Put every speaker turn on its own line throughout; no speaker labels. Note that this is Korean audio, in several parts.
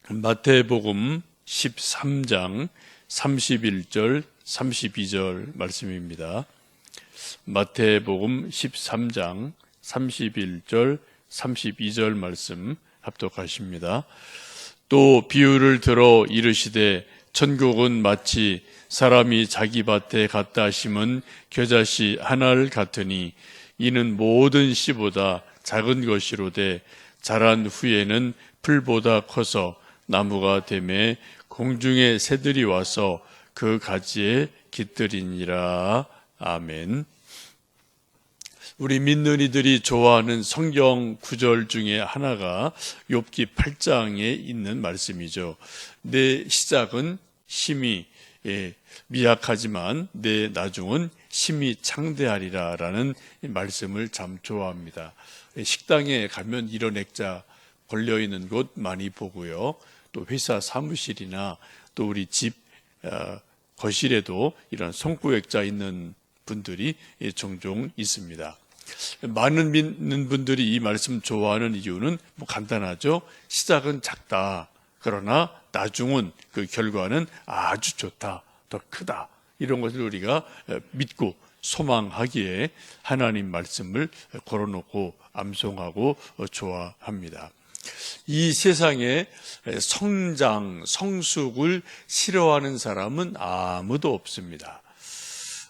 마태복음 13장 31절 32절 말씀입니다. 마태복음 13장 31절 32절 말씀 합독하십니다. 또 비유를 들어 이르시되 천국은 마치 사람이 자기 밭에 갖다 심은 겨자씨 하나를 같으니 이는 모든 씨보다 작은 것이로되 자란 후에는 풀보다 커서 나무가 되매 공중의 새들이 와서 그 가지에 깃들이니라. 아멘. 우리 믿는 이들이 좋아하는 성경 구절 중에 하나가 욥기 8장에 있는 말씀이죠. 내 시작은 심히 미약하지만 내 나중은 심히 창대하리라 라는 말씀을 참 좋아합니다. 식당에 가면 이런 액자 걸려있는 곳 많이 보고요. 또 회사 사무실이나 또 우리 집 거실에도 이런 손구액자 있는 분들이 종종 있습니다. 많은 믿는 분들이 이 말씀 좋아하는 이유는 간단하죠. 시작은 작다. 그러나 나중은 그 결과는 아주 좋다. 더 크다. 이런 것을 우리가 믿고 소망하기에 하나님 말씀을 걸어놓고 암송하고 좋아합니다. 이 세상에 성장, 성숙을 싫어하는 사람은 아무도 없습니다.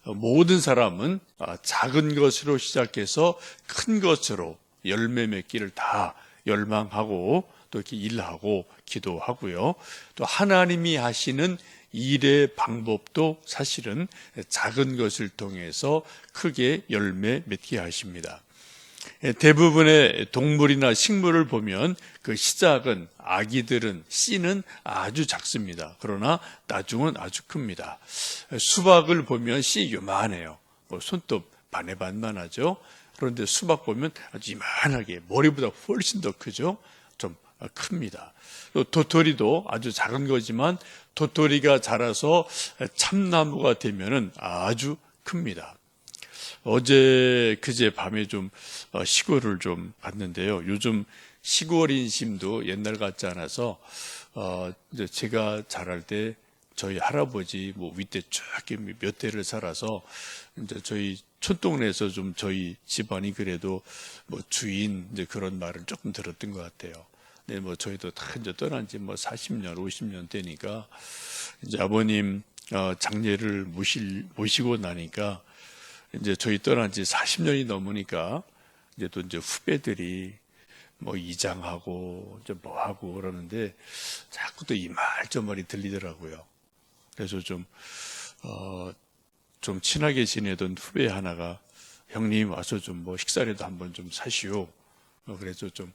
모든 사람은 작은 것으로 시작해서 큰 것으로 열매 맺기를 다 열망하고 또 이렇게 일하고 기도하고요. 또 하나님이 하시는 일의 방법도 사실은 작은 것을 통해서 크게 열매 맺게 하십니다. 대부분의 동물이나 식물을 보면 그 시작은 아기들은 씨는 아주 작습니다. 그러나 나중은 아주 큽니다. 수박을 보면 씨 요만해요. 손톱 반의 반만 하죠. 그런데 수박 보면 아주 이만하게 머리보다 훨씬 더 크죠. 좀 큽니다. 또 도토리도 아주 작은 거지만 도토리가 자라서 참나무가 되면은 아주 큽니다. 그제 밤에 좀 시골을 좀 갔는데요. 요즘 시골 인심도 옛날 같지 않아서 이제 제가 자랄 때 저희 할아버지 윗대 쭉 몇 대를 살아서 이제 저희 촌동네에서 좀 저희 집안이 그래도 주인 이제 그런 말을 조금 들었던 것 같아요. 네, 저희도 다 이제 떠난 지 40년, 50년 되니까 이제 아버님 장례를 모시고 나니까 이제 저희 떠난 지 40년이 넘으니까 이제 또 이제 후배들이 이장하고 이제 하고 그러는데 자꾸 또 이 말 저 말이 들리더라고요. 그래서 좀 친하게 지내던 후배 하나가 형님 와서 좀 식사라도 한번 좀 사시오. 그래서 좀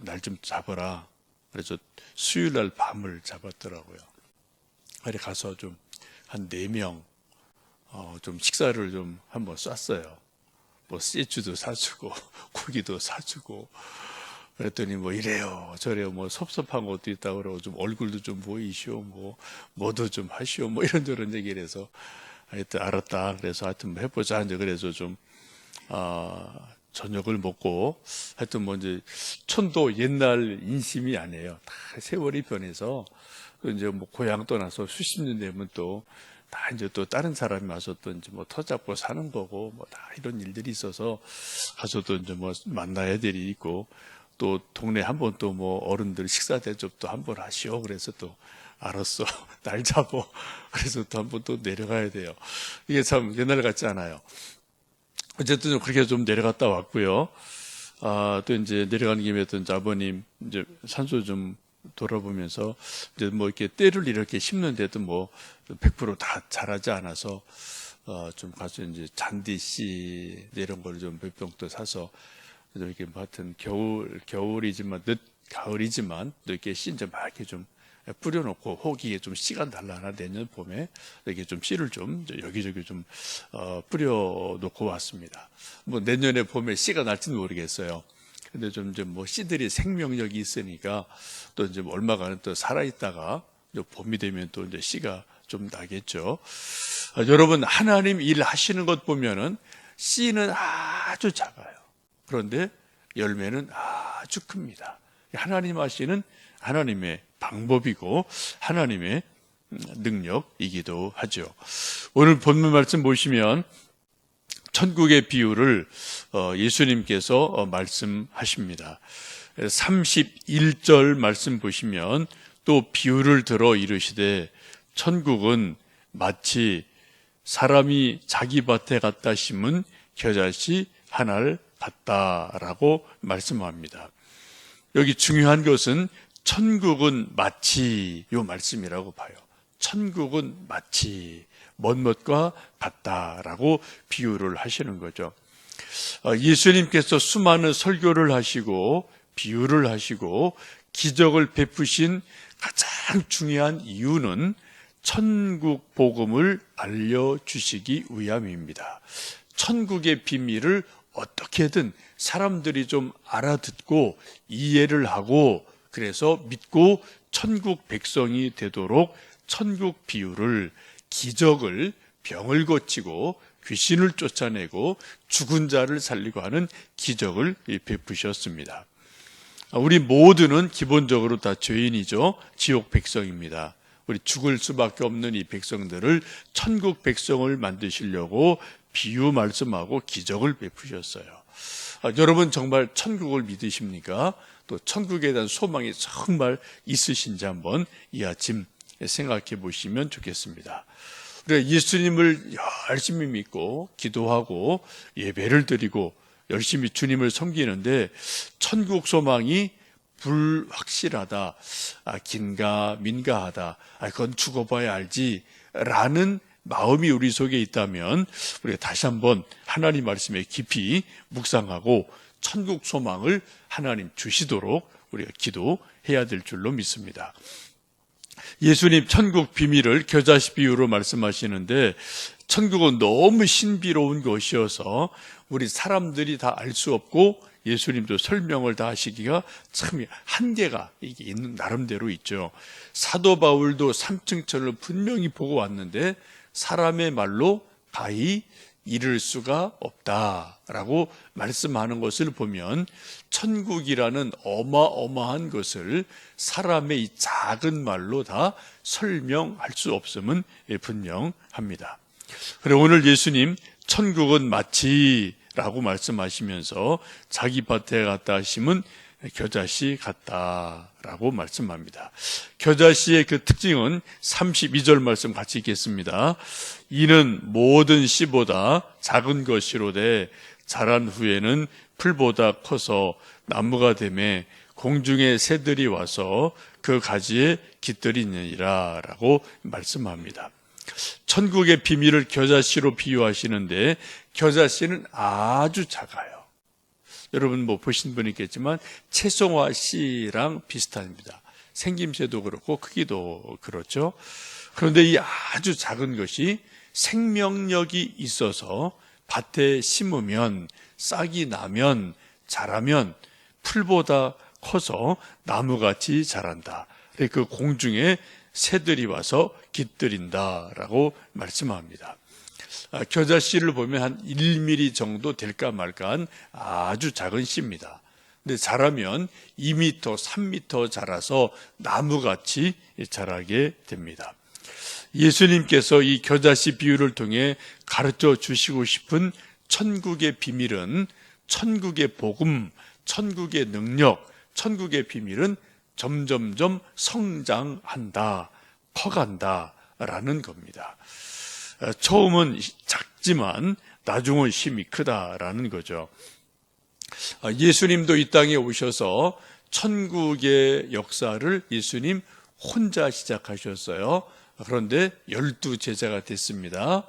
날 좀 잡아라. 그래서 수요일 날 밤을 잡았더라고요. 그래 가서 좀 한 4명 좀 식사를 좀 한번 쐈어요. 세주도 사주고 고기도 사주고 그랬더니 이래요 저래요 섭섭한 것도 있다고 그러고 좀 얼굴도 좀 보이시오 뭐도 좀 하시오 이런저런 얘기를 해서 하여튼 알았다. 그래서 하여튼 해보자. 이제 그래서 좀 저녁을 먹고 하여튼 이제 촌도 옛날 인심이 아니에요. 다 세월이 변해서 이제 고향 떠나서 수십 년 되면 또 다 이제 또 다른 사람이 와서 또 이제 터 잡고 사는 거고 다 이런 일들이 있어서 가서 또 이제 만나야 될 일이 있고 또 동네 한번 또 어른들 식사 대접도 한번 하시오. 그래서 또 알았어. 날 잡어. 그래서 또 한번 또 내려가야 돼요. 이게 참 옛날 같지 않아요. 어쨌든 그렇게 좀 내려갔다 왔고요. 또 이제 내려가는 김에 또 이제 아버님 이제 산소 좀 돌아보면서 이제 이렇게 때를 이렇게 심는데도 100% 다 자라지 않아서 좀 가서 이제 잔디씨 이런 걸 좀 몇 병 또 사서 이렇게 하여튼 겨울이지만 늦 가을이지만 또 이렇게 씨 이제 막 이렇게 좀 뿌려놓고 호기에 좀 씨가 달라나 내년 봄에 이렇게 좀 씨를 좀 여기저기 좀 뿌려놓고 왔습니다. 내년에 봄에 씨가 날지는 모르겠어요. 근데 좀 이제 씨들이 생명력이 있으니까 또 이제 얼마간은 또 살아있다가 봄이 되면 또 이제 씨가 좀 나겠죠. 여러분 하나님 일 하시는 것 보면은 씨는 아주 작아요. 그런데 열매는 아주 큽니다. 하나님 하시는 하나님의 방법이고 하나님의 능력이기도 하죠. 오늘 본문 말씀 보시면 천국의 비유를 예수님께서 말씀하십니다. 31절 말씀 보시면 또 비유를 들어 이르시되 천국은 마치 사람이 자기 밭에 갖다 심은 겨자씨 하나를 같다라고 말씀합니다. 여기 중요한 것은 천국은 마치 요 말씀이라고 봐요. 천국은 마치 멋멋과 같다라고 비유를 하시는 거죠. 예수님께서 수많은 설교를 하시고 비유를 하시고 기적을 베푸신 가장 중요한 이유는 천국 복음을 알려주시기 위함입니다. 천국의 비밀을 어떻게든 사람들이 좀 알아듣고 이해를 하고 그래서 믿고 천국 백성이 되도록 천국 비유를, 기적을, 병을 고치고 귀신을 쫓아내고 죽은 자를 살리고 하는 기적을 베푸셨습니다. 우리 모두는 기본적으로 다 죄인이죠. 지옥 백성입니다. 우리 죽을 수밖에 없는 이 백성들을 천국 백성을 만드시려고 비유 말씀하고 기적을 베푸셨어요. 여러분 정말 천국을 믿으십니까? 또 천국에 대한 소망이 정말 있으신지 한번 이 아침 생각해 보시면 좋겠습니다. 우리가 예수님을 열심히 믿고 기도하고 예배를 드리고 열심히 주님을 섬기는데 천국 소망이 불확실하다, 긴가민가하다, 그건 죽어봐야 알지 라는 마음이 우리 속에 있다면 우리가 다시 한번 하나님 말씀에 깊이 묵상하고 천국 소망을 하나님 주시도록 우리가 기도해야 될 줄로 믿습니다. 예수님 천국 비밀을 겨자씨 비유로 말씀하시는데 천국은 너무 신비로운 것이어서 우리 사람들이 다 알 수 없고 예수님도 설명을 다 하시기가 참 한계가 있는 나름대로 있죠. 사도 바울도 3층천을 분명히 보고 왔는데 사람의 말로 가히 이를 수가 없다라고 말씀하는 것을 보면 천국이라는 어마어마한 것을 사람의 이 작은 말로 다 설명할 수 없음은 분명합니다. 그리고 오늘 예수님 천국은 마치라고 말씀하시면서 자기 밭에 갖다 심은 겨자씨 같다라고 말씀합니다. 겨자씨의 그 특징은 32절 말씀 같이 읽겠습니다. 이는 모든 씨보다 작은 것이로되 자란 후에는 풀보다 커서 나무가 되매 공중의 새들이 와서 그 가지에 깃들이느니라 라고 말씀합니다. 천국의 비밀을 겨자씨로 비유하시는데 겨자씨는 아주 작아요. 여러분 보신 분 있겠지만 채송화 씨랑 비슷합니다. 생김새도 그렇고 크기도 그렇죠. 그런데 이 아주 작은 것이 생명력이 있어서 밭에 심으면 싹이 나면 자라면 풀보다 커서 나무같이 자란다. 그 공중에 새들이 와서 깃들인다라고 말씀합니다. 겨자씨를 보면 한 1mm 정도 될까 말까 한 아주 작은 씨입니다. 근데 자라면 2m, 3m 자라서 나무같이 자라게 됩니다. 예수님께서 이 겨자씨 비유를 통해 가르쳐 주시고 싶은 천국의 비밀은 천국의 복음, 천국의 능력, 천국의 비밀은 점점점 성장한다, 커간다라는 겁니다. 처음은 작지만 나중은 힘이 크다라는 거죠. 예수님도 이 땅에 오셔서 천국의 역사를 예수님 혼자 시작하셨어요. 그런데 12제자가 됐습니다.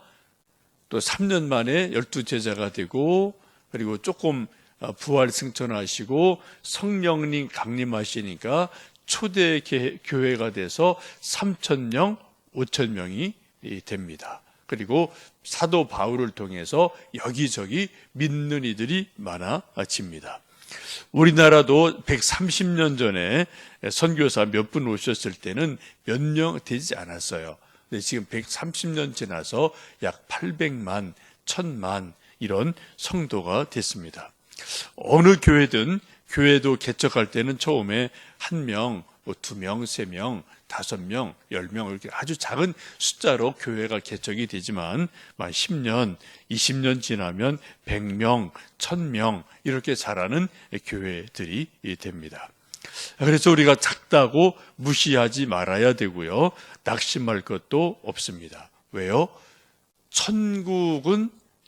또 3년 만에 12제자가 되고 그리고 조금 부활 승천하시고 성령님 강림하시니까 초대 교회가 돼서 3,000명, 5,000명이 됩니다. 그리고 사도 바울을 통해서 여기저기 믿는 이들이 많아집니다. 우리나라도 130년 전에 선교사 몇 분 오셨을 때는 몇 명 되지 않았어요. 근데 지금 130년 지나서 약 800만, 1000만 이런 성도가 됐습니다. 어느 교회든 교회도 개척할 때는 처음에 1명, 뭐 2명, 3명, 5명, 10명 이렇게 아주 작은 숫자로 교회가 개척이 되지만 10년, 20년 지나면 100명, 1000명 이렇게 자라는 교회들이 됩니다. 그래서 우리가 작다고 무시하지 말아야 되고요. 낙심할 것도 없습니다. 왜요?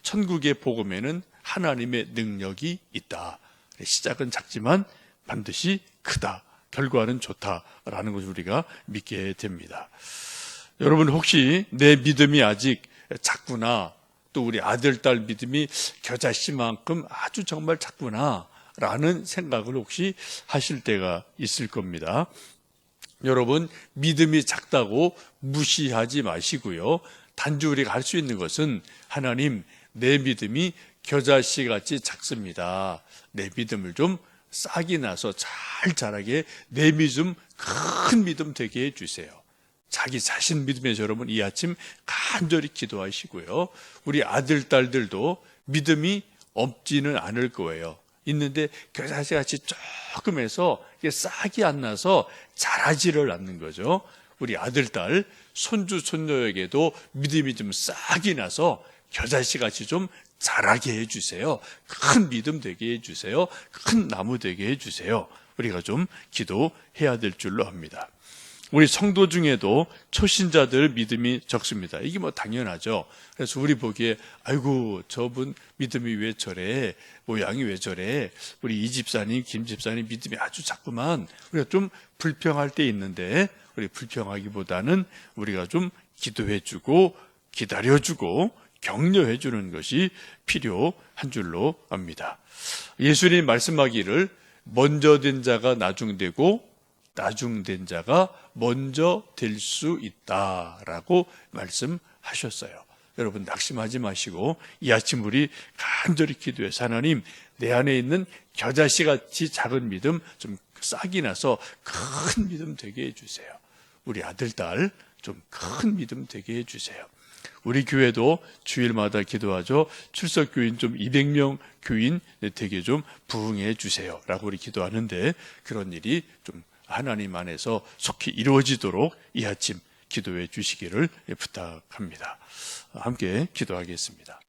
천국의 복음에는 하나님의 능력이 있다. 시작은 작지만 반드시 크다. 결과는 좋다라는 것을 우리가 믿게 됩니다. 여러분 혹시 내 믿음이 아직 작구나, 또 우리 아들, 딸 믿음이 겨자씨만큼 아주 정말 작구나 라는 생각을 혹시 하실 때가 있을 겁니다. 여러분 믿음이 작다고 무시하지 마시고요. 단지 우리가 할 수 있는 것은 하나님, 내 믿음이 겨자씨같이 작습니다. 내 믿음을 좀 싹이 나서 잘 자라게 내 믿음, 큰 믿음 되게 해주세요. 자기 자신 믿음에서 여러분 이 아침 간절히 기도하시고요. 우리 아들, 딸들도 믿음이 없지는 않을 거예요. 있는데 겨자씨같이 조금 해서 싹이 안 나서 자라지를 않는 거죠. 우리 아들, 딸, 손주, 손녀에게도 믿음이 좀 싹이 나서 겨자씨같이 좀 자라게 해주세요. 큰 믿음 되게 해주세요. 큰 나무 되게 해주세요. 우리가 좀 기도해야 될 줄로 압니다. 우리 성도 중에도 초신자들 믿음이 적습니다. 이게 뭐 당연하죠. 그래서 우리 보기에 아이고 저분 믿음이 왜 저래, 모양이 왜 저래, 우리 이 집사님, 김 집사님 믿음이 아주 작구만. 우리가 좀 불평할 때 있는데 우리 불평하기보다는 우리가 좀 기도해주고 기다려주고 격려해주는 것이 필요한 줄로 압니다. 예수님 말씀하기를 먼저 된 자가 나중되고 나중된 자가 먼저 될 수 있다라고 말씀하셨어요. 여러분 낙심하지 마시고 이 아침 우리 간절히 기도해서 하나님, 내 안에 있는 겨자씨같이 작은 믿음 좀 싹이 나서 큰 믿음 되게 해주세요. 우리 아들, 딸 좀 큰 믿음 되게 해주세요. 우리 교회도 주일마다 기도하죠. 출석교인 좀 200명 교인 되게 좀 부흥해 주세요 라고 우리 기도하는데, 그런 일이 좀 하나님 안에서 속히 이루어지도록 이 아침 기도해 주시기를 부탁합니다. 함께 기도하겠습니다.